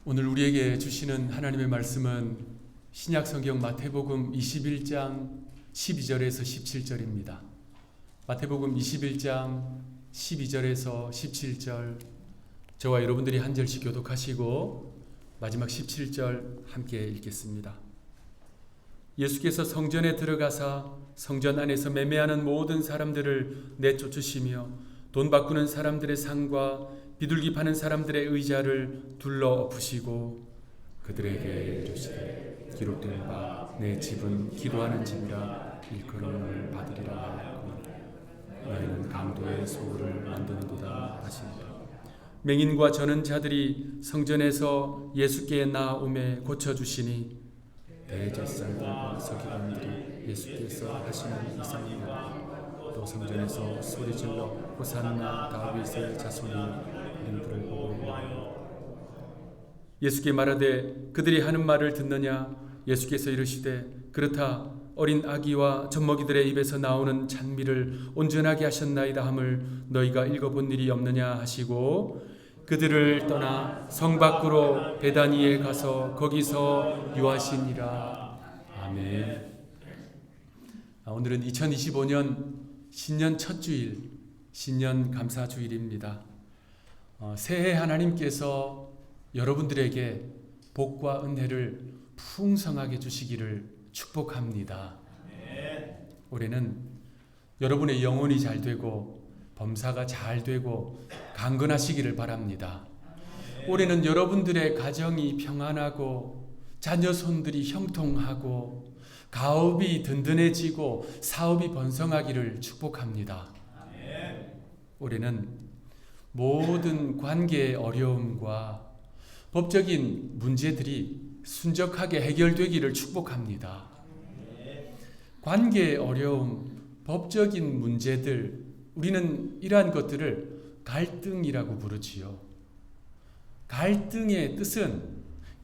오늘 우리에게 주시는 하나님의 말씀은 신약 성경 마태복음 21장 12절에서 17절입니다. 마태복음 21장 12절에서 17절, 저와 여러분들이 한 절씩 교독하시고 마지막 17절 함께 읽겠습니다. 예수께서 성전에 들어가사 성전 안에서 매매하는 모든 사람들을 내쫓으시며 돈 바꾸는 사람들의 상과 비둘기 파는 사람들의 의자를 둘러 엎으시고 그들에게 이르시되 기록된 바 내 집은 기도하는 집이라 일컬음을 받으리라 하였고 너희는 강도의 소굴을 만드는도다 하시니라. 맹인과 저는 자들이 성전에서 예수께 나아오매 고쳐주시니 대제사장들과 서기관들이 예수께서 하시는 이상을 또 성전에서 소리질러 호산나 다윗의 자손이 이들을 보고 예수께 말하되 그들이 하는 말을 듣느냐? 예수께서 이르시되 그렇다. 어린 아기와 젖먹이들의 입에서 나오는 찬미를 온전하게 하셨나이다 함을 너희가 읽어본 일이 없느냐 하시고 그들을 떠나 성 밖으로 베다니에 가서 거기서 유하시니라. 아멘. 오늘은 2025년 신년 첫 주일, 신년 감사 주일입니다. 새해 하나님께서 여러분들에게 복과 은혜를 풍성하게 주시기를 축복합니다. 올해는 여러분의 영혼이 잘 되고 범사가 잘 되고 강건하시기를 바랍니다. 올해는 여러분들의 가정이 평안하고 자녀 손들이 형통하고 가업이 든든해지고 사업이 번성하기를 축복합니다. 올해는 모든 관계의 어려움과 법적인 문제들이 순적하게 해결되기를 축복합니다. 관계의 어려움, 법적인 문제들, 우리는 이러한 것들을 갈등이라고 부르지요. 갈등의 뜻은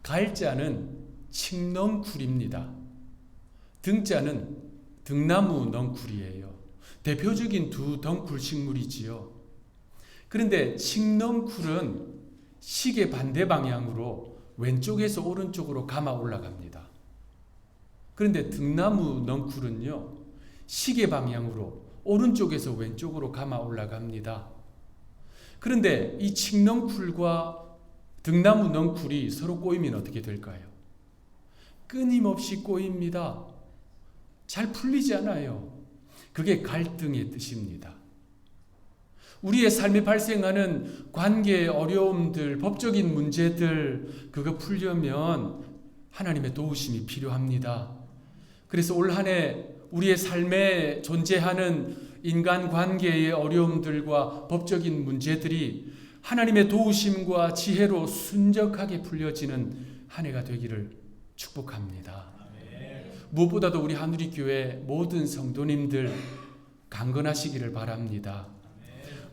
갈자는 칡넝쿨입니다. 등자는 등나무 넝쿨이에요. 대표적인 두 덩쿨 식물이지요. 그런데 칡넝쿨은 시계 반대 방향으로 왼쪽에서 오른쪽으로 감아 올라갑니다. 그런데 등나무 넝쿨은요, 시계 방향으로 오른쪽에서 왼쪽으로 감아 올라갑니다. 그런데 이 칡넝쿨과 등나무 넝쿨이 서로 꼬이면 어떻게 될까요? 끊임없이 꼬입니다. 잘 풀리지 않아요. 그게 갈등의 뜻입니다. 우리의 삶에 발생하는 관계의 어려움들, 법적인 문제들, 그거 풀려면 하나님의 도우심이 필요합니다. 그래서 올 한 해 우리의 삶에 존재하는 인간관계의 어려움들과 법적인 문제들이 하나님의 도우심과 지혜로 순적하게 풀려지는 한 해가 되기를 축복합니다. 무엇보다도 우리 한우리교회 모든 성도님들 강건하시기를 바랍니다.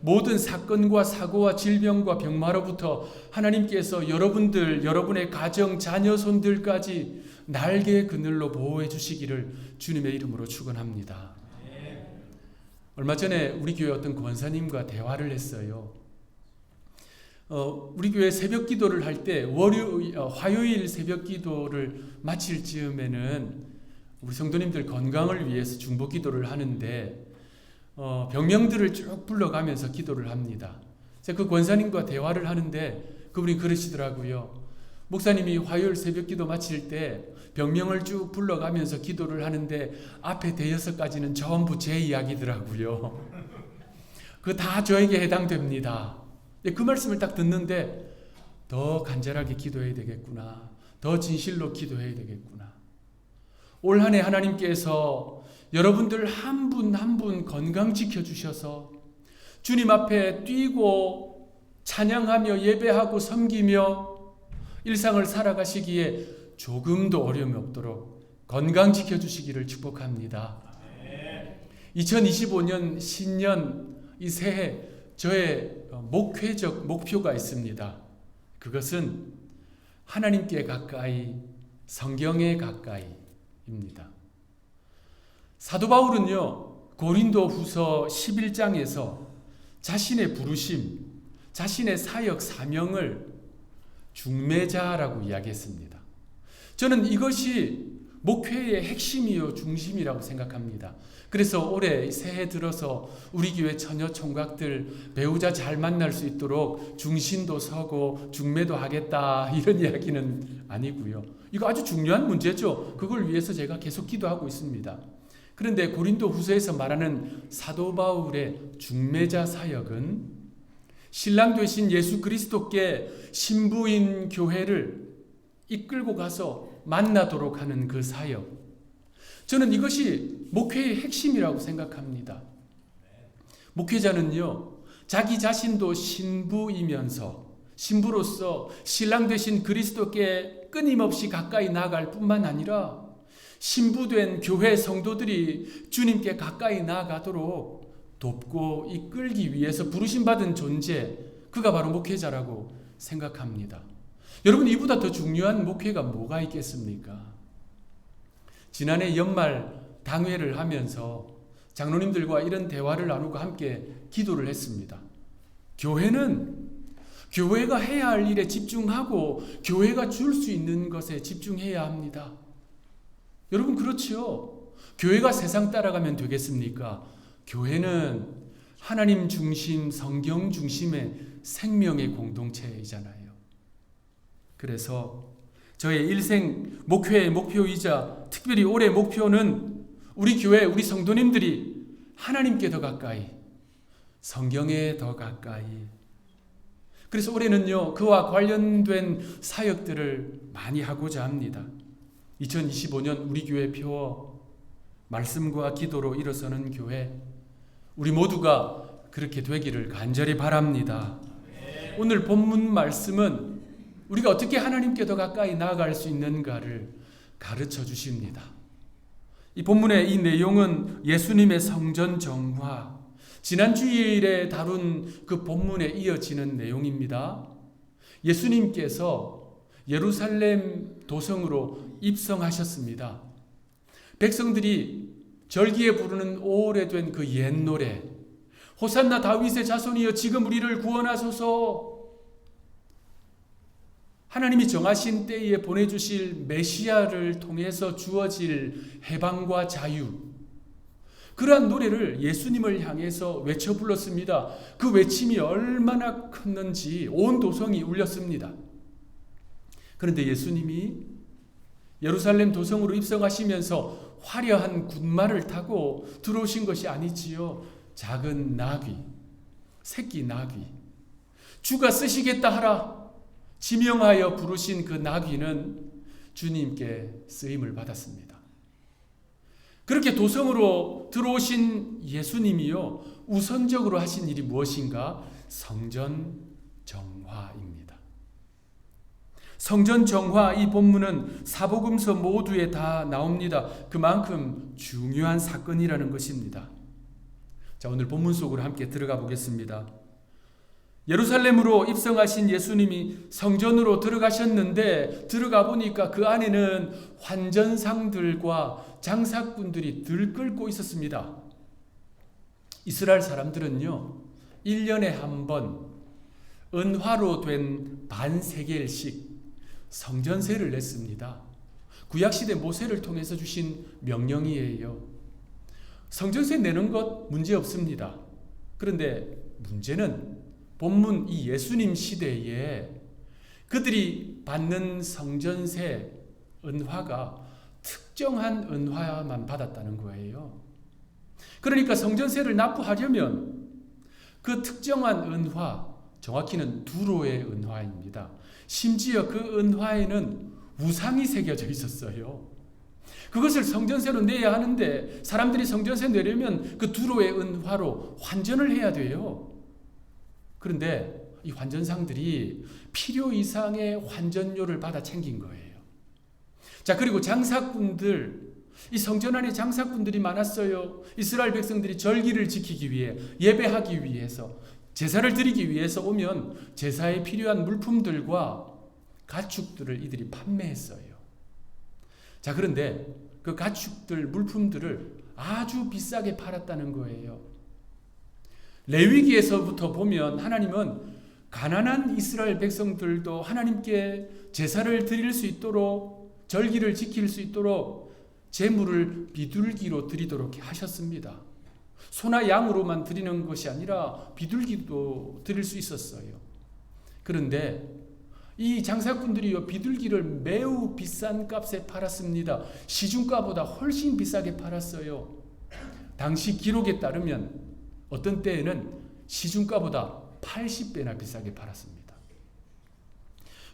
모든 사건과 사고와 질병과 병마로부터 하나님께서 여러분의 가정, 자녀, 손들까지 날개의 그늘로 보호해 주시기를 주님의 이름으로 축원합니다. 얼마 전에 우리 교회 어떤 권사님과 대화를 했어요. 우리 교회 새벽 기도를 할 때 화요일 새벽 기도를 마칠 즈음에는 우리 성도님들 건강을 위해서 중보 기도를 하는데 병명들을 쭉 불러가면서 기도를 합니다. 제가 그 권사님과 대화를 하는데 그분이 그러시더라고요. 목사님이 화요일 새벽 기도 마칠 때 병명을 쭉 불러가면서 기도를 하는데 앞에 대여섯 가지는 전부 제 이야기더라고요. 그거 다 저에게 해당됩니다. 그 말씀을 딱 듣는데 더 간절하게 기도해야 되겠구나. 더 진실로 기도해야 되겠구나. 올 한 해 하나님께서 여러분들 한 분 한 분 건강 지켜주셔서 주님 앞에 뛰고 찬양하며 예배하고 섬기며 일상을 살아가시기에 조금도 어려움이 없도록 건강 지켜주시기를 축복합니다. 2025년 신년 이 새해 저의 목회적 목표가 있습니다. 그것은 하나님께 가까이, 성경에 가까이입니다. 사도 바울은요, 고린도 후서 11장에서 자신의 부르심, 자신의 사역 사명을 중매자라고 이야기했습니다. 저는 이것이 목회의 핵심이요 중심이라고 생각합니다. 그래서 올해 새해 들어서 우리 교회 처녀 총각들 배우자 잘 만날 수 있도록 중신도 서고 중매도 하겠다 이런 이야기는 아니고요. 이거 아주 중요한 문제죠. 그걸 위해서 제가 계속 기도하고 있습니다. 그런데 고린도 후서에서 말하는 사도 바울의 중매자 사역은 신랑 되신 예수 그리스도께 신부인 교회를 이끌고 가서 만나도록 하는 그 사역. 저는 이것이 목회의 핵심이라고 생각합니다. 목회자는요, 자기 자신도 신부이면서 신부로서 신랑 되신 그리스도께 끊임없이 가까이 나아갈 뿐만 아니라 신부된 교회 성도들이 주님께 가까이 나아가도록 돕고 이끌기 위해서 부르심받은 존재, 그가 바로 목회자라고 생각합니다. 여러분, 이보다 더 중요한 목회가 뭐가 있겠습니까? 지난해 연말 당회를 하면서 장로님들과 이런 대화를 나누고 함께 기도를 했습니다. 교회가 해야 할 일에 집중하고 교회가 줄 수 있는 것에 집중해야 합니다. 여러분, 그렇지요? 교회가 세상 따라가면 되겠습니까? 교회는 하나님 중심, 성경 중심의 생명의 공동체이잖아요. 그래서 저의 일생 목회의 목표이자 특별히 올해 목표는 우리 교회, 우리 성도님들이 하나님께 더 가까이, 성경에 더 가까이. 그래서 올해는요, 그와 관련된 사역들을 많이 하고자 합니다. 2025년 우리 교회 표 말씀과 기도로 일어서는 교회, 우리 모두가 그렇게 되기를 간절히 바랍니다. 오늘 본문 말씀은 우리가 어떻게 하나님께 더 가까이 나아갈 수 있는가를 가르쳐 주십니다. 이 본문의 이 내용은 예수님의 성전 정화, 지난 주일에 다룬 그 본문에 이어지는 내용입니다. 예수님께서 예루살렘 도성으로 입성하셨습니다. 백성들이 절기에 부르는 오래된 그 옛 노래, 호산나 다윗의 자손이여 지금 우리를 구원하소서, 하나님이 정하신 때에 보내주실 메시아를 통해서 주어질 해방과 자유, 그러한 노래를 예수님을 향해서 외쳐 불렀습니다. 그 외침이 얼마나 컸는지 온 도성이 울렸습니다. 그런데 예수님이 예루살렘 도성으로 입성하시면서 화려한 군마를 타고 들어오신 것이 아니지요. 작은 나귀, 새끼 나귀, 주가 쓰시겠다 하라 지명하여 부르신 그 나귀는 주님께 쓰임을 받았습니다. 그렇게 도성으로 들어오신 예수님이요, 우선적으로 하신 일이 무엇인가? 성전 정화입니다. 성전 정화, 이 본문은 사복음서 모두에 다 나옵니다. 그만큼 중요한 사건이라는 것입니다. 자, 오늘 본문 속으로 함께 들어가 보겠습니다. 예루살렘으로 입성하신 예수님이 성전으로 들어가셨는데 들어가 보니까 그 안에는 환전상들과 장사꾼들이 들끓고 있었습니다. 이스라엘 사람들은요, 1년에 한 번 은화로 된 반세겔씩 성전세를 냈습니다. 구약시대 모세를 통해서 주신 명령이에요. 성전세 내는 것 문제 없습니다. 그런데 문제는 본문 이 예수님 시대에 그들이 받는 성전세 은화가 특정한 은화만 받았다는 거예요. 그러니까 성전세를 납부하려면 그 특정한 은화, 정확히는 두로의 은화입니다. 심지어 그 은화에는 우상이 새겨져 있었어요. 그것을 성전세로 내야 하는데 사람들이 성전세 내려면 그 두로의 은화로 환전을 해야 돼요. 그런데 이 환전상들이 필요 이상의 환전료를 받아 챙긴 거예요. 자, 그리고 장사꾼들, 이 성전 안에 장사꾼들이 많았어요. 이스라엘 백성들이 절기를 지키기 위해, 예배하기 위해서, 제사를 드리기 위해서 오면 제사에 필요한 물품들과 가축들을 이들이 판매했어요. 자, 그런데 그 가축들, 물품들을 아주 비싸게 팔았다는 거예요. 레위기에서부터 보면 하나님은 가난한 이스라엘 백성들도 하나님께 제사를 드릴 수 있도록, 절기를 지킬 수 있도록 제물을 비둘기로 드리도록 하셨습니다. 소나 양으로만 드리는 것이 아니라 비둘기도 드릴 수 있었어요. 그런데 이 장사꾼들이요, 비둘기를 매우 비싼 값에 팔았습니다. 시중가보다 훨씬 비싸게 팔았어요. 당시 기록에 따르면 어떤 때에는 시중가보다 80배나 비싸게 팔았습니다.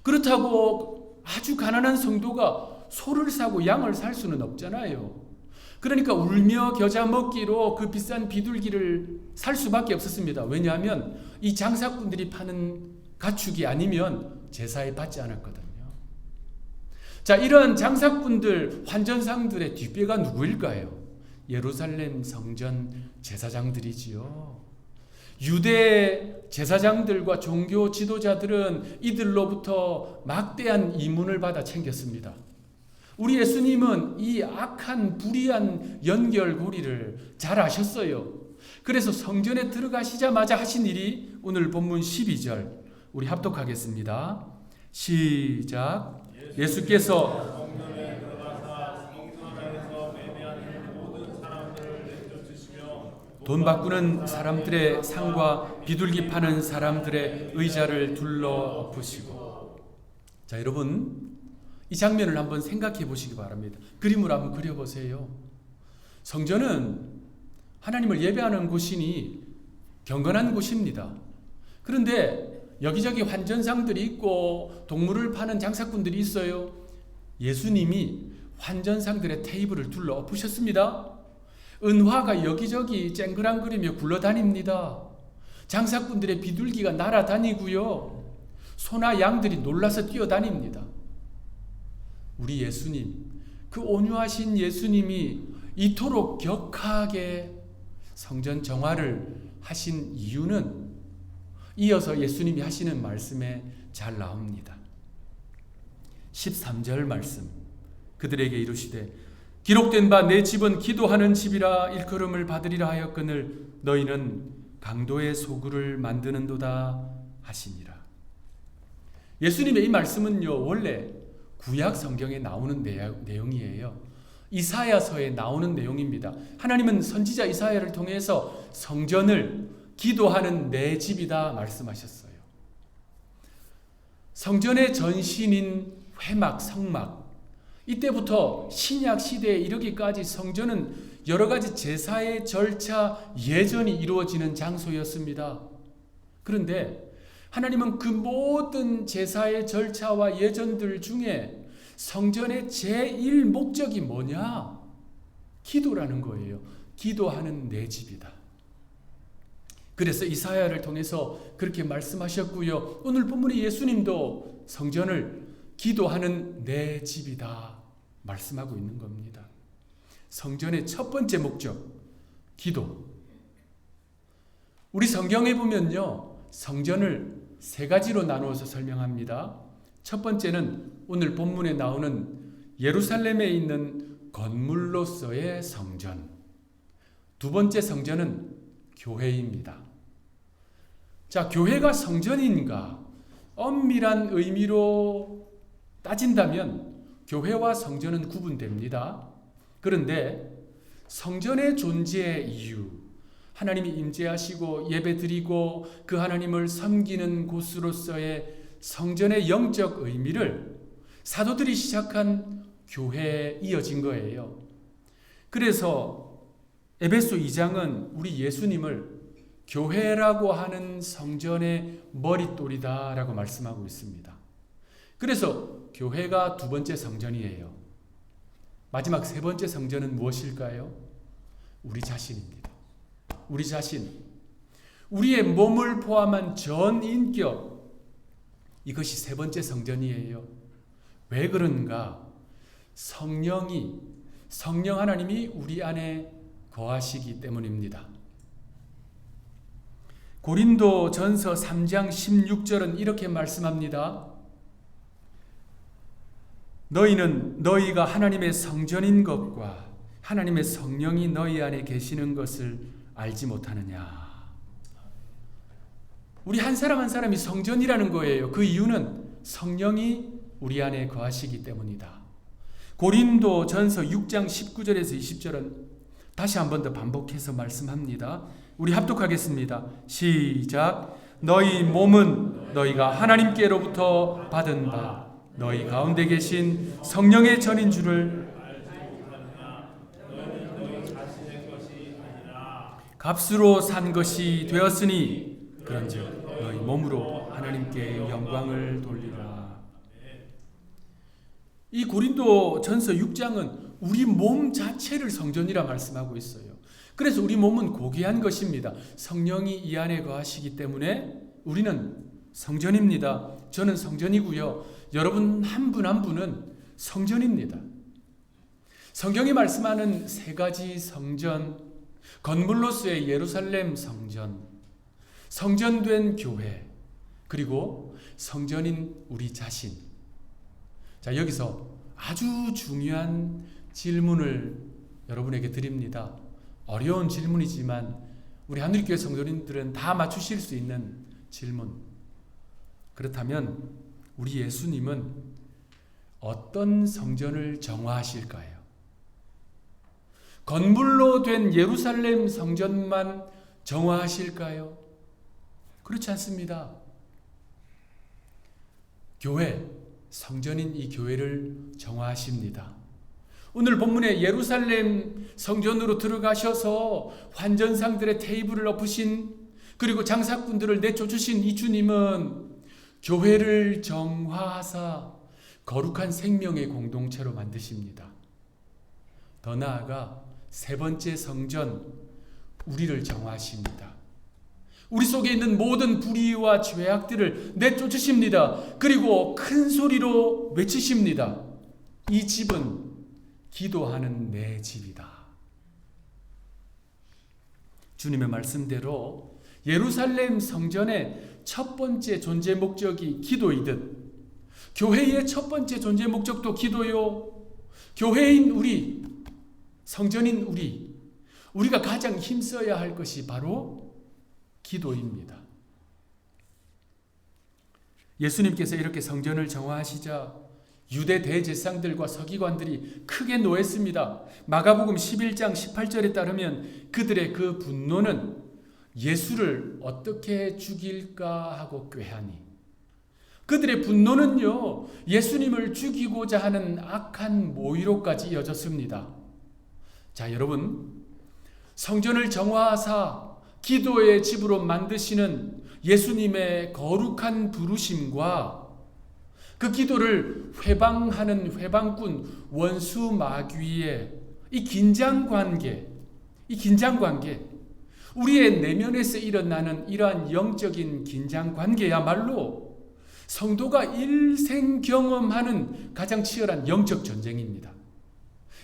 그렇다고 아주 가난한 성도가 소를 사고 양을 살 수는 없잖아요. 그러니까 울며 겨자 먹기로 그 비싼 비둘기를 살 수밖에 없었습니다. 왜냐하면 이 장사꾼들이 파는 가축이 아니면 제사에 받지 않았거든요. 자, 이런 장사꾼들, 환전상들의 뒷배가 누구일까요? 예루살렘 성전 제사장들이지요. 유대 제사장들과 종교 지도자들은 이들로부터 막대한 이문을 받아 챙겼습니다. 우리 예수님은 이 악한 불의한 연결고리를 잘 아셨어요. 그래서 성전에 들어가시자마자 하신 일이 오늘 본문 12절 우리 합독하겠습니다. 시작. 예수께서 돈 바꾸는 사람들의 상과 비둘기 파는 사람들의 의자를 둘러 엎으시고. 자, 여러분 이 장면을 한번 생각해 보시기 바랍니다. 그림을 한번 그려보세요. 성전은 하나님을 예배하는 곳이니 경건한 곳입니다. 그런데 여기저기 환전상들이 있고 동물을 파는 장사꾼들이 있어요. 예수님이 환전상들의 테이블을 둘러 엎으셨습니다. 은화가 여기저기 쨍그랑거리며 굴러다닙니다. 장사꾼들의 비둘기가 날아다니고요. 소나 양들이 놀라서 뛰어다닙니다. 우리 예수님, 그 온유하신 예수님이 이토록 격하게 성전 정화를 하신 이유는 이어서 예수님이 하시는 말씀에 잘 나옵니다. 13절 말씀. 그들에게 이르시되 기록된 바 내 집은 기도하는 집이라 일컬음을 받으리라 하였거늘 너희는 강도의 소굴을 만드는도다 하시니라. 예수님의 이 말씀은요, 원래 구약 성경에 나오는 내용이에요. 이사야서에 나오는 내용입니다. 하나님은 선지자 이사야를 통해서 성전을 기도하는 내 집이다 말씀하셨어요. 성전의 전신인 회막, 성막, 이때부터 신약 시대에 이르기까지 성전은 여러 가지 제사의 절차, 예전이 이루어지는 장소였습니다. 그런데 하나님은 그 모든 제사의 절차와 예전들 중에 성전의 제1 목적이 뭐냐? 기도라는 거예요. 기도하는 내 집이다. 그래서 이사야를 통해서 그렇게 말씀하셨고요. 오늘 본문의 예수님도 성전을 기도하는 내 집이다 말씀하고 있는 겁니다. 성전의 첫 번째 목적, 기도. 우리 성경에 보면요, 성전을 세 가지로 나누어서 설명합니다. 첫 번째는 오늘 본문에 나오는 예루살렘에 있는 건물로서의 성전. 두 번째 성전은 교회입니다. 자, 교회가 성전인가? 엄밀한 의미로 따진다면 교회와 성전은 구분됩니다. 그런데 성전의 존재의 이유, 하나님이 임재하시고 예배드리고 그 하나님을 섬기는 곳으로서의 성전의 영적 의미를 사도들이 시작한 교회에 이어진 거예요. 그래서 에베소 2장은 우리 예수님을 교회라고 하는 성전의 머릿돌이다라고 말씀하고 있습니다. 그래서 교회가 두 번째 성전이에요. 마지막 세 번째 성전은 무엇일까요? 우리 자신입니다. 우리 자신, 우리의 몸을 포함한 전 인격, 이것이 세 번째 성전이에요. 왜 그런가? 성령 하나님이 우리 안에 거하시기 때문입니다. 고린도전서 3장 16절은 이렇게 말씀합니다. 너희는 너희가 하나님의 성전인 것과 하나님의 성령이 너희 안에 계시는 것을 알지 못하느냐. 우리 한 사람 한 사람이 성전이라는 거예요. 그 이유는 성령이 우리 안에 거하시기 때문이다. 고린도전서 6장 19절에서 20절은 다시 한 번 더 반복해서 말씀합니다. 우리 합독하겠습니다. 시작. 너희 몸은 너희가 하나님께로부터 받은 바 너희 가운데 계신 성령의 전인 줄을 값으로 산 것이 되었으니 그런즉 너희 몸으로 하나님께 영광을 돌리라. 이 고린도전서 6장은 우리 몸 자체를 성전이라 말씀하고 있어요. 그래서 우리 몸은 고귀한 것입니다. 성령이 이 안에 거하시기 때문에 우리는 성전입니다. 저는 성전이고요. 여러분 한 분 한 분은 성전입니다. 성경이 말씀하는 세 가지 성전, 건물로서의 예루살렘 성전, 성전된 교회, 그리고 성전인 우리 자신. 자, 여기서 아주 중요한 질문을 여러분에게 드립니다. 어려운 질문이지만 우리 하늘교회 성도님들은 다 맞추실 수 있는 질문. 그렇다면 우리 예수님은 어떤 성전을 정화하실까요? 건물로 된 예루살렘 성전만 정화하실까요? 그렇지 않습니다. 교회, 성전인 이 교회를 정화하십니다. 오늘 본문에 예루살렘 성전으로 들어가셔서 환전상들의 테이블을 엎으신, 그리고 장사꾼들을 내쫓으신 이 주님은 교회를 정화하사 거룩한 생명의 공동체로 만드십니다. 더 나아가 세 번째 성전, 우리를 정화하십니다. 우리 속에 있는 모든 불의와 죄악들을 내쫓으십니다. 그리고 큰 소리로 외치십니다. 이 집은 기도하는 내 집이다. 주님의 말씀대로 예루살렘 성전의 첫 번째 존재 목적이 기도이듯 교회의 첫 번째 존재 목적도 기도요. 교회인 우리, 성전인 우리가 가장 힘써야 할 것이 바로 기도입니다. 예수님께서 이렇게 성전을 정화하시자 유대 대제사장들과 서기관들이 크게 노했습니다. 마가복음 11장 18절에 따르면 그들의 그 분노는 예수를 어떻게 죽일까 하고 꾀하니, 그들의 분노는요, 예수님을 죽이고자 하는 악한 모의로까지 이어졌습니다. 자, 여러분, 성전을 정화하사 기도의 집으로 만드시는 예수님의 거룩한 부르심과 그 기도를 회방하는 회방꾼 원수 마귀의 이 긴장관계, 우리의 내면에서 일어나는 이러한 영적인 긴장관계야말로 성도가 일생 경험하는 가장 치열한 영적 전쟁입니다.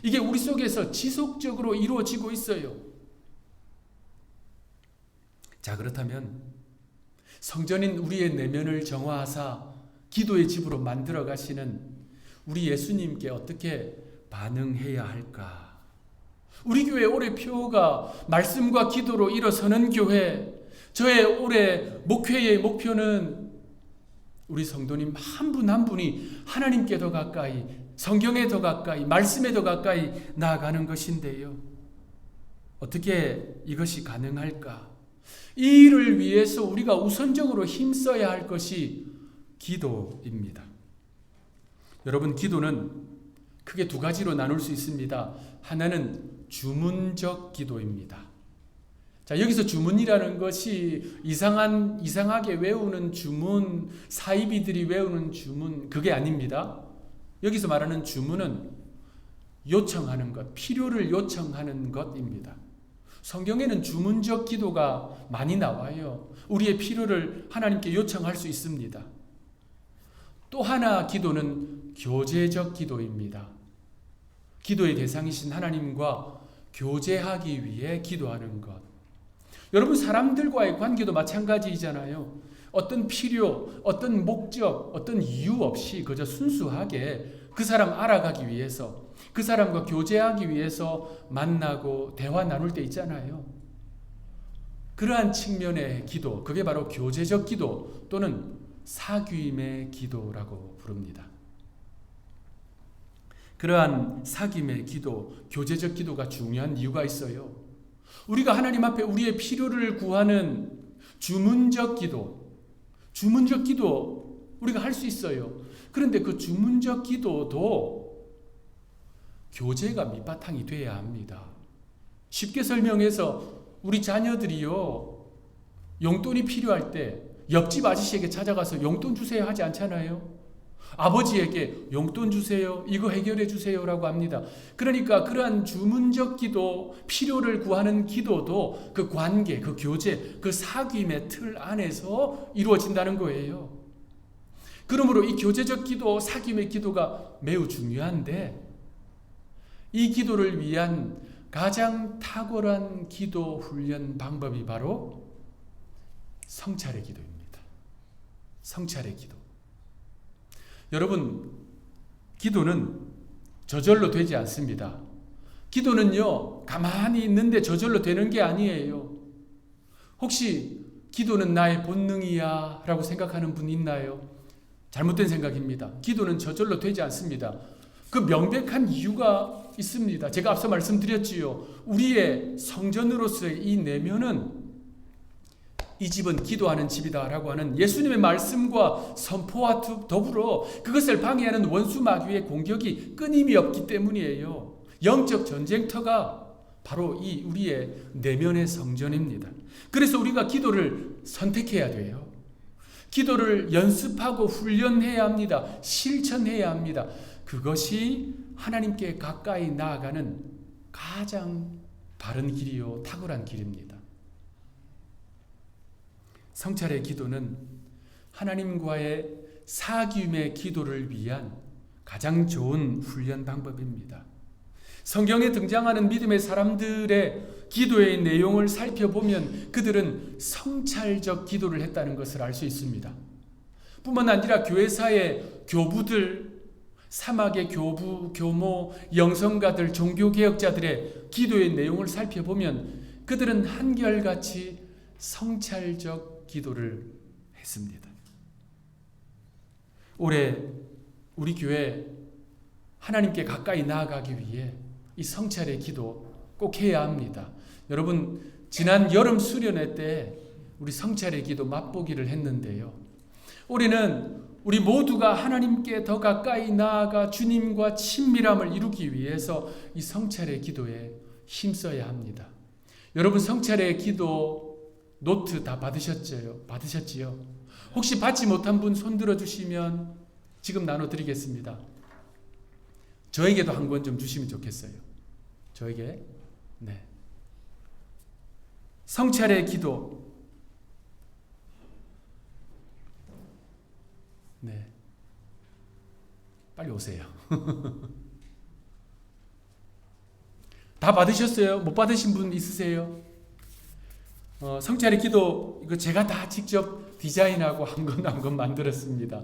이게 우리 속에서 지속적으로 이루어지고 있어요. 자, 그렇다면 성전인 우리의 내면을 정화하사 기도의 집으로 만들어 가시는 우리 예수님께 어떻게 반응해야 할까? 우리 교회 올해 표가 말씀과 기도로 일어서는 교회, 저의 올해 목회의 목표는 우리 성도님 한 분 한 분이 하나님께 더 가까이, 성경에 더 가까이, 말씀에 더 가까이 나아가는 것인데요. 어떻게 이것이 가능할까? 이 일을 위해서 우리가 우선적으로 힘써야 할 것이 기도입니다. 여러분, 기도는 크게 두 가지로 나눌 수 있습니다. 하나는 주문적 기도입니다. 자, 여기서 주문이라는 것이 이상하게 외우는 주문, 사이비들이 외우는 주문, 그게 아닙니다. 여기서 말하는 주문은 요청하는 것, 필요를 요청하는 것입니다. 성경에는 주문적 기도가 많이 나와요. 우리의 필요를 하나님께 요청할 수 있습니다. 또 하나 기도는 교제적 기도입니다. 기도의 대상이신 하나님과 교제하기 위해 기도하는 것. 여러분, 사람들과의 관계도 마찬가지이잖아요. 어떤 필요, 어떤 목적, 어떤 이유 없이 그저 순수하게 그 사람 알아가기 위해서, 그 사람과 교제하기 위해서 만나고 대화 나눌 때 있잖아요. 그러한 측면의 기도, 그게 바로 교제적 기도 또는 사귐의 기도라고 부릅니다. 그러한 사귐의 기도, 교제적 기도가 중요한 이유가 있어요. 우리가 하나님 앞에 우리의 필요를 구하는 주문적 기도 우리가 할 수 있어요. 그런데 그 주문적 기도도 교제가 밑바탕이 돼야 합니다. 쉽게 설명해서 우리 자녀들이요, 용돈이 필요할 때 옆집 아저씨에게 찾아가서 용돈 주세요 하지 않잖아요. 아버지에게 용돈 주세요, 이거 해결해 주세요라고 합니다. 그러니까 그러한 주문적 기도, 필요를 구하는 기도도 그 관계, 그 교제, 그 사귐의 틀 안에서 이루어진다는 거예요. 그러므로 이 교제적 기도, 사귐의 기도가 매우 중요한데, 이 기도를 위한 가장 탁월한 기도 훈련 방법이 바로 성찰의 기도입니다. 성찰의 기도. 여러분, 기도는 저절로 되지 않습니다. 기도는요, 가만히 있는데 저절로 되는 게 아니에요. 혹시 기도는 나의 본능이야 라고 생각하는 분 있나요? 잘못된 생각입니다. 기도는 저절로 되지 않습니다. 그 명백한 이유가 있습니다. 제가 앞서 말씀드렸지요. 우리의 성전으로서의 이 내면은 이 집은 기도하는 집이다라고 하는 예수님의 말씀과 선포와 더불어 그것을 방해하는 원수 마귀의 공격이 끊임이 없기 때문이에요. 영적 전쟁터가 바로 이 우리의 내면의 성전입니다. 그래서 우리가 기도를 선택해야 돼요. 기도를 연습하고 훈련해야 합니다. 실천해야 합니다. 그것이 하나님께 가까이 나아가는 가장 바른 길이요, 탁월한 길입니다. 성찰의 기도는 하나님과의 사귐의 기도를 위한 가장 좋은 훈련 방법입니다. 성경에 등장하는 믿음의 사람들의 기도의 내용을 살펴보면 그들은 성찰적 기도를 했다는 것을 알 수 있습니다. 뿐만 아니라 교회사의 교부들, 사막의 교부, 교모, 영성가들, 종교개혁자들의 기도의 내용을 살펴보면 그들은 한결같이 성찰적 기도를 했습니다. 올해 우리 교회 하나님께 가까이 나아가기 위해 이 성찰의 기도 꼭 해야 합니다. 여러분, 지난 여름 수련회 때 우리 성찰의 기도 맛보기를 했는데요. 올해는 우리 모두가 하나님께 더 가까이 나아가 주님과 친밀함을 이루기 위해서 이 성찰의 기도에 힘써야 합니다. 여러분, 성찰의 기도 노트 다 받으셨지요? 혹시 받지 못한 분 손 들어주시면 지금 나눠드리겠습니다. 저에게도 한 권 좀 주시면 좋겠어요. 저에게. 네. 성찰의 기도. 네. 빨리 오세요. 다 받으셨어요? 못 받으신 분 있으세요? 성찰의 기도, 이거 제가 다 직접 디자인하고 한 권 만들었습니다.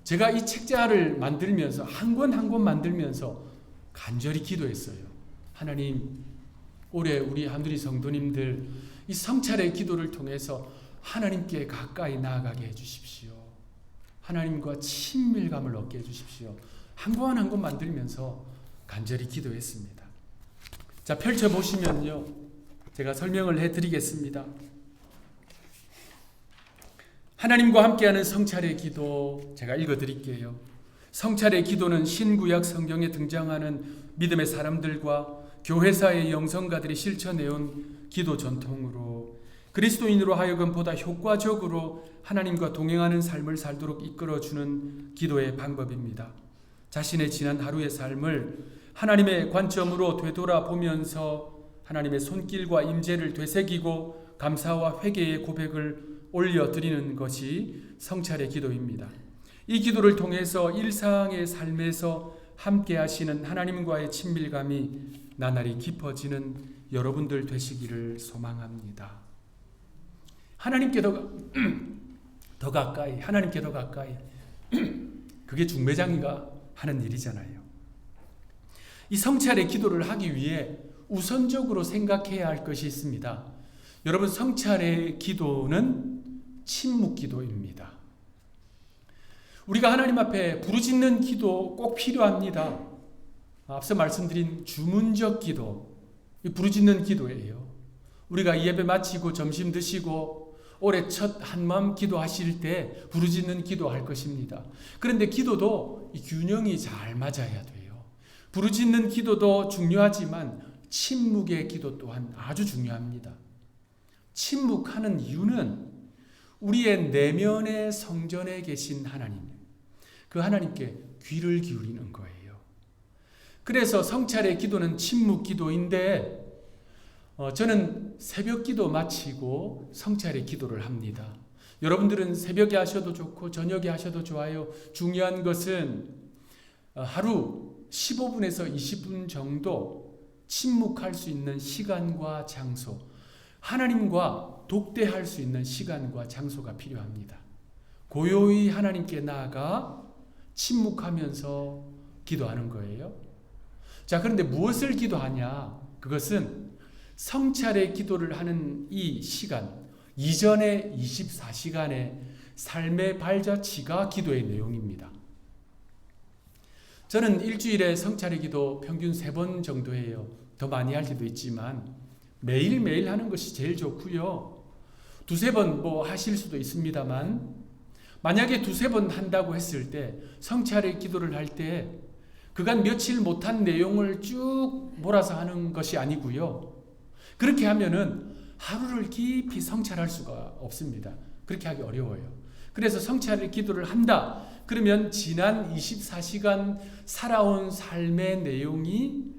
제가 이 책자를 만들면서 한 권 만들면서 간절히 기도했어요. 하나님, 올해 우리 한두리 성도님들 이 성찰의 기도를 통해서 하나님께 가까이 나아가게 해주십시오. 하나님과 친밀감을 얻게 해주십시오. 한 권 만들면서 간절히 기도했습니다. 자, 펼쳐보시면요, 제가 설명을 해드리겠습니다. 하나님과 함께하는 성찰의 기도, 제가 읽어드릴게요. 성찰의 기도는 신구약 성경에 등장하는 믿음의 사람들과 교회사의 영성가들이 실천해온 기도 전통으로 그리스도인으로 하여금 보다 효과적으로 하나님과 동행하는 삶을 살도록 이끌어주는 기도의 방법입니다. 자신의 지난 하루의 삶을 하나님의 관점으로 되돌아보면서 하나님의 손길과 임재를 되새기고 감사와 회개의 고백을 올려드리는 것이 성찰의 기도입니다. 이 기도를 통해서 일상의 삶에서 함께 하시는 하나님과의 친밀감이 나날이 깊어지는 여러분들 되시기를 소망합니다. 하나님께 더 가까이, 하나님께 더 가까이. 그게 중매장이가 하는 일이잖아요. 이 성찰의 기도를 하기 위해 우선적으로 생각해야 할 것이 있습니다. 여러분, 성찰의 기도는 침묵 기도입니다. 우리가 하나님 앞에 부르짖는 기도 꼭 필요합니다. 앞서 말씀드린 주문적 기도, 부르짖는 기도예요. 우리가 예배 마치고 점심 드시고 올해 첫 한마음 기도하실 때 부르짖는 기도할 것입니다. 그런데 기도도 이 균형이 잘 맞아야 돼요. 부르짖는 기도도 중요하지만 침묵의 기도 또한 아주 중요합니다. 침묵하는 이유는 우리의 내면의 성전에 계신 하나님, 그 하나님께 귀를 기울이는 거예요. 그래서 성찰의 기도는 침묵 기도인데 저는 새벽 기도 마치고 성찰의 기도를 합니다. 여러분들은 새벽에 하셔도 좋고 저녁에 하셔도 좋아요. 중요한 것은 하루 15분에서 20분 정도 침묵할 수 있는 시간과 장소, 하나님과 독대할 수 있는 시간과 장소가 필요합니다. 고요히 하나님께 나아가 침묵하면서 기도하는 거예요. 자, 그런데 무엇을 기도하냐? 그것은 성찰의 기도를 하는 이 시간, 이전의 24시간의 삶의 발자취가 기도의 내용입니다. 저는 일주일에 성찰의 기도 평균 3번 정도 해요. 더 많이 할 때도 있지만 매일매일 하는 것이 제일 좋고요. 2-3번 하실 수도 있습니다만 만약에 2-3번 한다고 했을 때 성찰의 기도를 할 때 그간 며칠 못한 내용을 쭉 몰아서 하는 것이 아니고요. 그렇게 하면은 하루를 깊이 성찰할 수가 없습니다. 그렇게 하기 어려워요. 그래서 성찰의 기도를 한다. 그러면 지난 24시간 살아온 삶의 내용이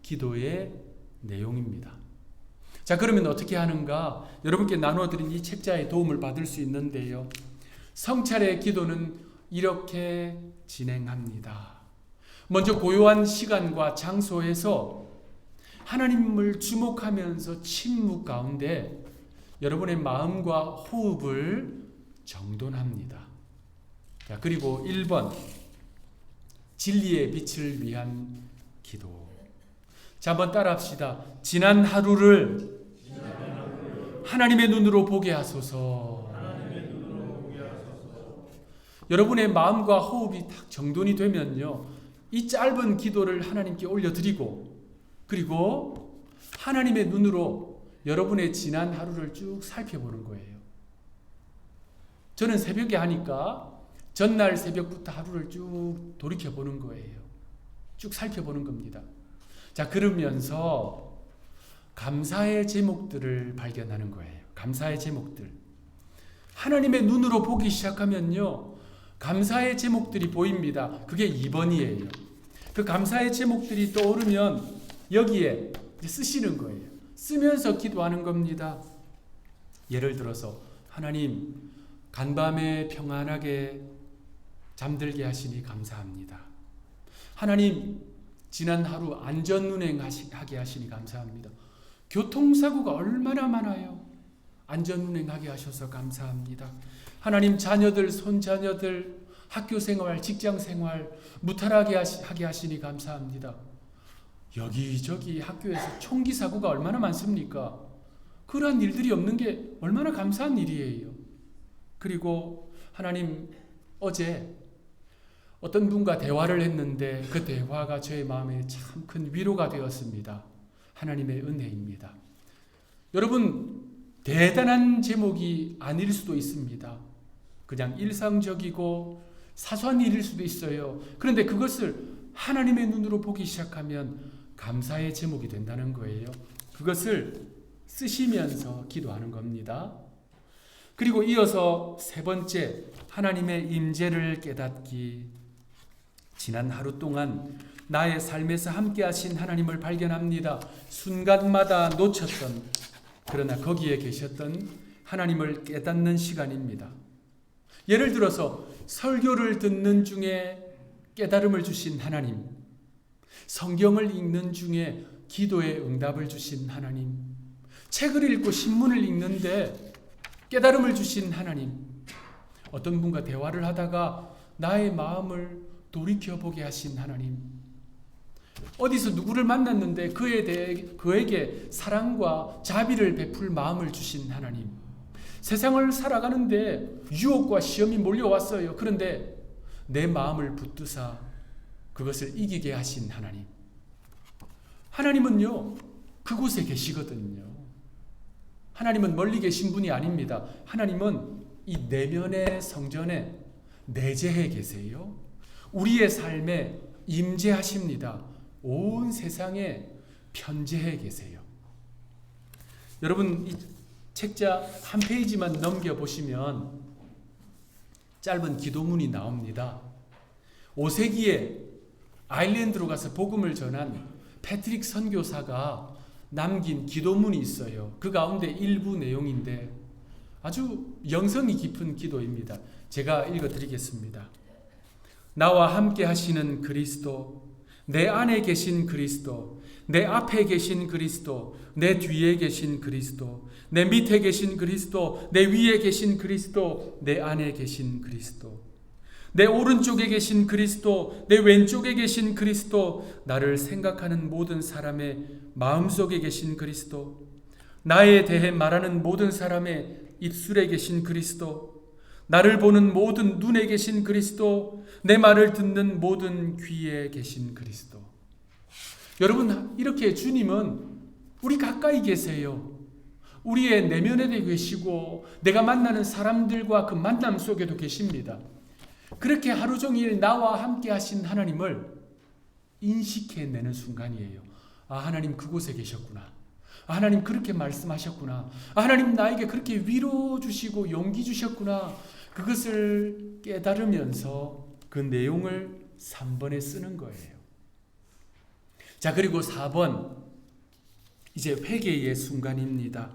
기도의 내용입니다. 자, 그러면 어떻게 하는가? 여러분께 나눠드린 이 책자의 도움을 받을 수 있는데요. 성찰의 기도는 이렇게 진행합니다. 먼저 고요한 시간과 장소에서 하나님을 주목하면서 침묵 가운데 여러분의 마음과 호흡을 정돈합니다. 자, 그리고 1번 진리의 빛을 위한 기도. 자, 한번 따라합시다. 지난 하루를 하나님의 눈으로 보게 하소서. 여러분의 마음과 호흡이 딱 정돈이 되면요, 이 짧은 기도를 하나님께 올려드리고 그리고 하나님의 눈으로 여러분의 지난 하루를 쭉 살펴보는 거예요. 저는 새벽에 하니까 전날 새벽부터 하루를 쭉 돌이켜보는 거예요. 쭉 살펴보는 겁니다. 자, 그러면서 감사의 제목들을 발견하는 거예요. 감사의 제목들. 하나님의 눈으로 보기 시작하면요, 감사의 제목들이 보입니다. 그게 2번이에요. 그 감사의 제목들이 떠오르면 여기에 쓰시는 거예요. 쓰면서 기도하는 겁니다. 예를 들어서 하나님, 간밤에 평안하게 잠들게 하시니 감사합니다. 하나님, 지난 하루 안전운행하게 하시니 감사합니다. 교통사고가 얼마나 많아요. 안전운행하게 하셔서 감사합니다. 하나님, 자녀들, 손자녀들 학교생활, 직장생활 무탈하게 하게 하시니 감사합니다. 여기저기 학교에서 총기 사고가 얼마나 많습니까? 그러한 일들이 없는 게 얼마나 감사한 일이에요. 그리고 하나님, 어제 어떤 분과 대화를 했는데 그 대화가 저의 마음에 참 큰 위로가 되었습니다. 하나님의 은혜입니다. 여러분, 대단한 제목이 아닐 수도 있습니다. 그냥 일상적이고 사소한 일일 수도 있어요. 그런데 그것을 하나님의 눈으로 보기 시작하면 감사의 제목이 된다는 거예요. 그것을 쓰시면서 기도하는 겁니다. 그리고 이어서 3번째, 하나님의 임재를 깨닫기. 지난 하루 동안 나의 삶에서 함께 하신 하나님을 발견합니다. 순간마다 놓쳤던, 그러나 거기에 계셨던 하나님을 깨닫는 시간입니다. 예를 들어서 설교를 듣는 중에 깨달음을 주신 하나님, 성경을 읽는 중에 기도의 응답을 주신 하나님, 책을 읽고 신문을 읽는데 깨달음을 주신 하나님, 어떤 분과 대화를 하다가 나의 마음을 돌이켜보게 하신 하나님, 어디서 누구를 만났는데 그에게 사랑과 자비를 베풀 마음을 주신 하나님. 세상을 살아가는데 유혹과 시험이 몰려왔어요. 그런데 내 마음을 붙드사 그것을 이기게 하신 하나님. 하나님은요, 그곳에 계시거든요. 하나님은 멀리 계신 분이 아닙니다. 하나님은 이 내면의 성전에 내재해 계세요. 우리의 삶에 임재하십니다. 온 세상에 편재해 계세요. 여러분, 이 책자 한 페이지만 넘겨보시면 짧은 기도문이 나옵니다. 5세기에 아일랜드로 가서 복음을 전한 패트릭 선교사가 남긴 기도문이 있어요. 그 가운데 일부 내용인데 아주 영성이 깊은 기도입니다. 제가 읽어드리겠습니다. 나와 함께 하시는 그리스도, 내 안에 계신 그리스도, 내 앞에 계신 그리스도, 내 뒤에 계신 그리스도, 내 밑에 계신 그리스도, 내 위에 계신 그리스도, 내 안에 계신 그리스도, 내 오른쪽에 계신 그리스도, 내 왼쪽에 계신 그리스도, 나를 생각하는 모든 사람의 마음속에 계신 그리스도, 나에 대해 말하는 모든 사람의 입술에 계신 그리스도, 나를 보는 모든 눈에 계신 그리스도, 내 말을 듣는 모든 귀에 계신 그리스도. 여러분, 이렇게 주님은 우리 가까이 계세요. 우리의 내면에도 계시고 내가 만나는 사람들과 그 만남 속에도 계십니다. 그렇게 하루 종일 나와 함께 하신 하나님을 인식해내는 순간이에요. 아, 하나님 그곳에 계셨구나. 아, 하나님 그렇게 말씀하셨구나. 아, 하나님 나에게 그렇게 위로 주시고 용기 주셨구나. 그것을 깨달으면서 그 내용을 3번에 쓰는 거예요. 자, 그리고 4번, 이제 회개의 순간입니다.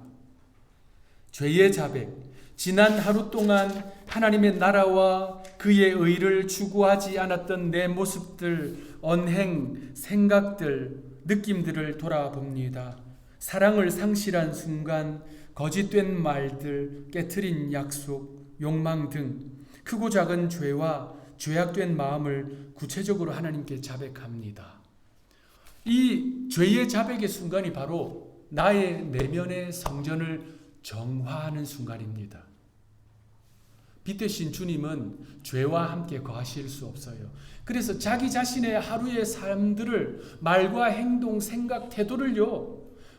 죄의 자백. 지난 하루 동안 하나님의 나라와 그의 의를 추구하지 않았던 내 모습들, 언행, 생각들, 느낌들을 돌아봅니다. 사랑을 상실한 순간, 거짓된 말들, 깨트린 약속, 욕망 등 크고 작은 죄와 죄악된 마음을 구체적으로 하나님께 자백합니다. 이 죄의 자백의 순간이 바로 나의 내면의 성전을 정화하는 순간입니다. 빛 대신 주님은 죄와 함께 거하실 수 없어요. 그래서 자기 자신의 하루의 삶들을 말과 행동, 생각, 태도를요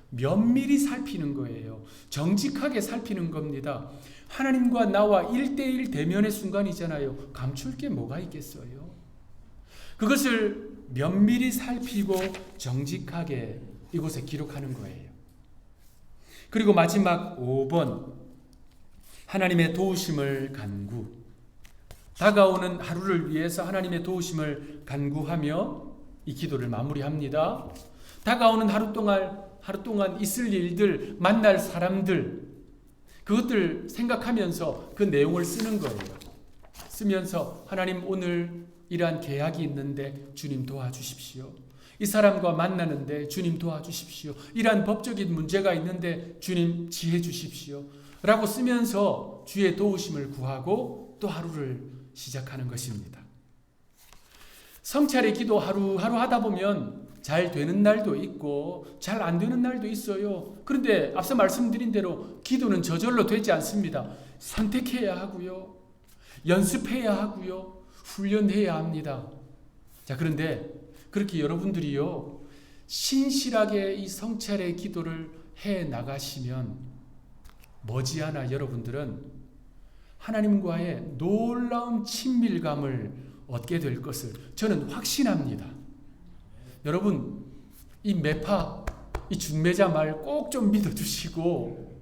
면밀히 살피는 거예요. 정직하게 살피는 겁니다. 하나님과 나와 1대1 대면의 순간이잖아요. 감출 게 뭐가 있겠어요? 그것을 면밀히 살피고 정직하게 이곳에 기록하는 거예요. 그리고 마지막 5번, 하나님의 도우심을 간구. 다가오는 하루를 위해서 하나님의 도우심을 간구하며 이 기도를 마무리합니다. 다가오는 하루 동안 있을 일들, 만날 사람들, 그것들 생각하면서 그 내용을 쓰는 거예요. 쓰면서 하나님, 오늘 이러한 계약이 있는데 주님 도와주십시오. 이 사람과 만나는데 주님 도와주십시오. 이러한 법적인 문제가 있는데 주님 지혜 주십시오. 라고 쓰면서 주의 도우심을 구하고 또 하루를 시작하는 것입니다. 성찰의 기도 하루하루 하다 보면 잘 되는 날도 있고 잘 안 되는 날도 있어요. 그런데 앞서 말씀드린 대로 기도는 저절로 되지 않습니다. 선택해야 하고요. 연습해야 하고요. 훈련해야 합니다. 자, 그런데 그렇게 여러분들이요 신실하게 이 성찰의 기도를 해 나가시면 머지않아 여러분들은 하나님과의 놀라운 친밀감을 얻게 될 것을 저는 확신합니다. 여러분, 이 매파, 이 중매자 말 꼭 좀 믿어주시고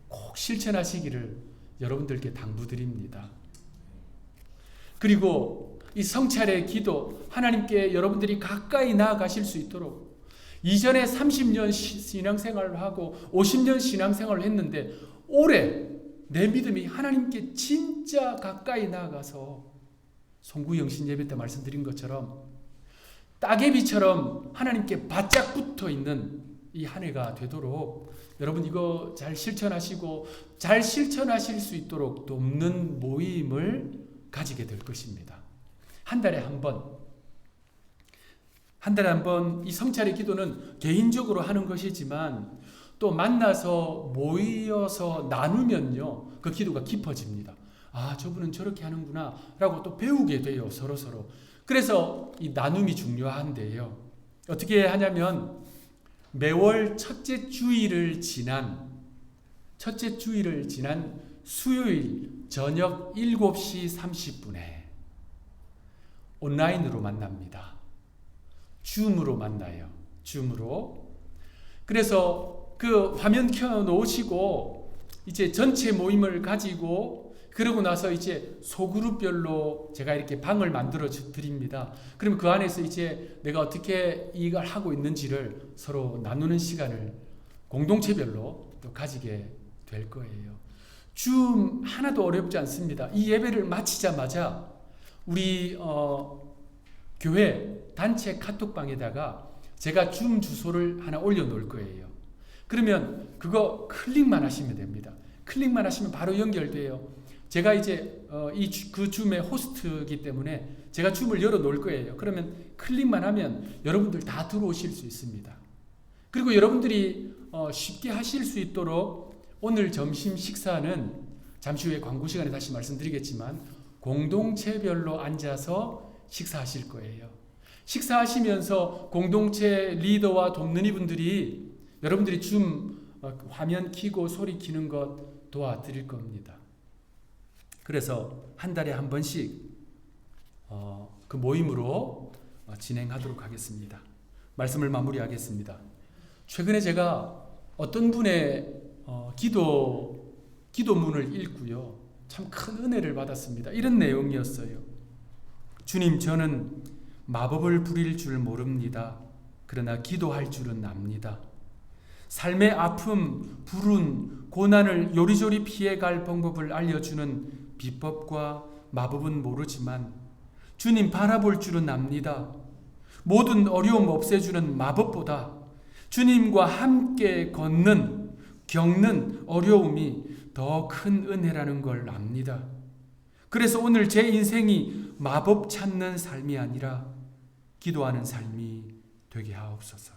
꼭 실천하시기를 여러분들께 당부드립니다. 그리고 이 성찰의 기도, 하나님께 여러분들이 가까이 나아가실 수 있도록 이전에 30년 신앙생활을 하고 50년 신앙생활을 했는데 올해 내 믿음이 하나님께 진짜 가까이 나아가서 송구영신 예배 때 말씀드린 것처럼 따개비처럼 하나님께 바짝 붙어 있는 이 한 해가 되도록 여러분 이거 잘 실천하시고 잘 실천하실 수 있도록 돕는 모임을 가지게 될 것입니다. 한 달에 한 번 한 달에 한 번 이 성찰의 기도는 개인적으로 하는 것이지만 또 만나서 모여서 나누면요, 그 기도가 깊어집니다. 아, 저분은 저렇게 하는구나 라고 또 배우게 돼요, 서로서로. 그래서 이 나눔이 중요한데요, 어떻게 하냐면 매월 첫째 주일을 지난 수요일 저녁 7시 30분에 온라인으로 만납니다. 줌으로 만나요. 줌으로. 그래서 그 화면 켜 놓으시고 이제 전체 모임을 가지고, 그러고 나서 이제 소그룹별로 제가 이렇게 방을 만들어 드립니다. 그러면 그 안에서 이제 내가 어떻게 이걸 하고 있는지를 서로 나누는 시간을 공동체별로 또 가지게 될 거예요. 줌 하나도 어렵지 않습니다. 이 예배를 마치자마자 우리 교회 단체 카톡방에다가 제가 줌 주소를 하나 올려놓을 거예요. 그러면 그거 클릭만 하시면 됩니다. 클릭만 하시면 바로 연결돼요. 제가 이제 그 줌의 호스트이기 때문에 제가 줌을 열어놓을 거예요. 그러면 클릭만 하면 여러분들 다 들어오실 수 있습니다. 그리고 여러분들이 쉽게 하실 수 있도록 오늘 점심 식사는 잠시 후에 광고 시간에 다시 말씀드리겠지만 공동체별로 앉아서 식사하실 거예요. 식사하시면서 공동체 리더와 돕는 이분들이 여러분들이 줌 화면 켜고 소리 켜는 것 도와드릴 겁니다. 그래서 한 달에 한 번씩 그 모임으로 진행하도록 하겠습니다. 말씀을 마무리하겠습니다. 최근에 제가 어떤 분의 기도문을 읽고요, 참 큰 은혜를 받았습니다. 이런 내용이었어요. 주님, 저는 마법을 부릴 줄 모릅니다. 그러나 기도할 줄은 압니다. 삶의 아픔, 불운, 고난을 요리조리 피해갈 방법을 알려주는 비법과 마법은 모르지만 주님 바라볼 줄은 압니다. 모든 어려움 없애주는 마법보다 주님과 함께 겪는 어려움이 더 큰 은혜라는 걸 압니다. 그래서 오늘 제 인생이 마법 찾는 삶이 아니라 기도하는 삶이 되게 하옵소서.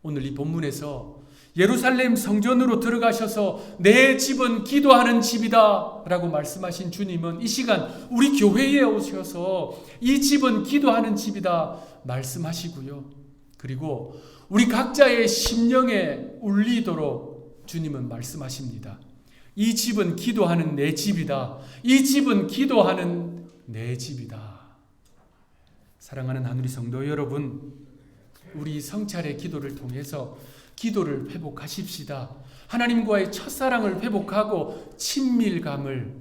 오늘 이 본문에서 예루살렘 성전으로 들어가셔서 내 집은 기도하는 집이다 라고 말씀하신 주님은 이 시간 우리 교회에 오셔서 이 집은 기도하는 집이다 말씀하시고요. 그리고 우리 각자의 심령에 울리도록 주님은 말씀하십니다. 이 집은 기도하는 내 집이다. 이 집은 기도하는 내 집이다. 사랑하는 하누리 성도 여러분, 우리 성찰의 기도를 통해서 기도를 회복하십시다. 하나님과의 첫사랑을 회복하고 친밀감을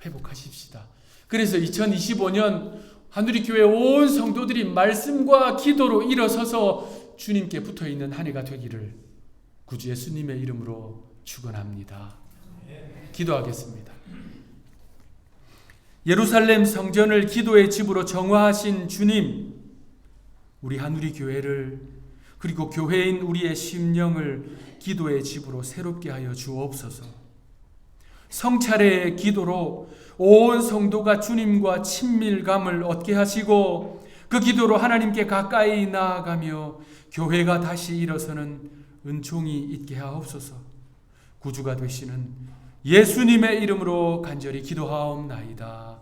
회복하십시다. 그래서 2025년 하누리교회 온 성도들이 말씀과 기도로 일어서서 주님께 붙어있는 한 해가 되기를 구주 예수님의 이름으로 축원합니다. 기도하겠습니다. 예루살렘 성전을 기도의 집으로 정화하신 주님, 우리 하누리교회를 그리고 교회인 우리의 심령을 기도의 집으로 새롭게 하여 주옵소서. 성찰의 기도로 온 성도가 주님과 친밀감을 얻게 하시고 그 기도로 하나님께 가까이 나아가며 교회가 다시 일어서는 은총이 있게 하옵소서. 구주가 되시는 예수님의 이름으로 간절히 기도하옵나이다.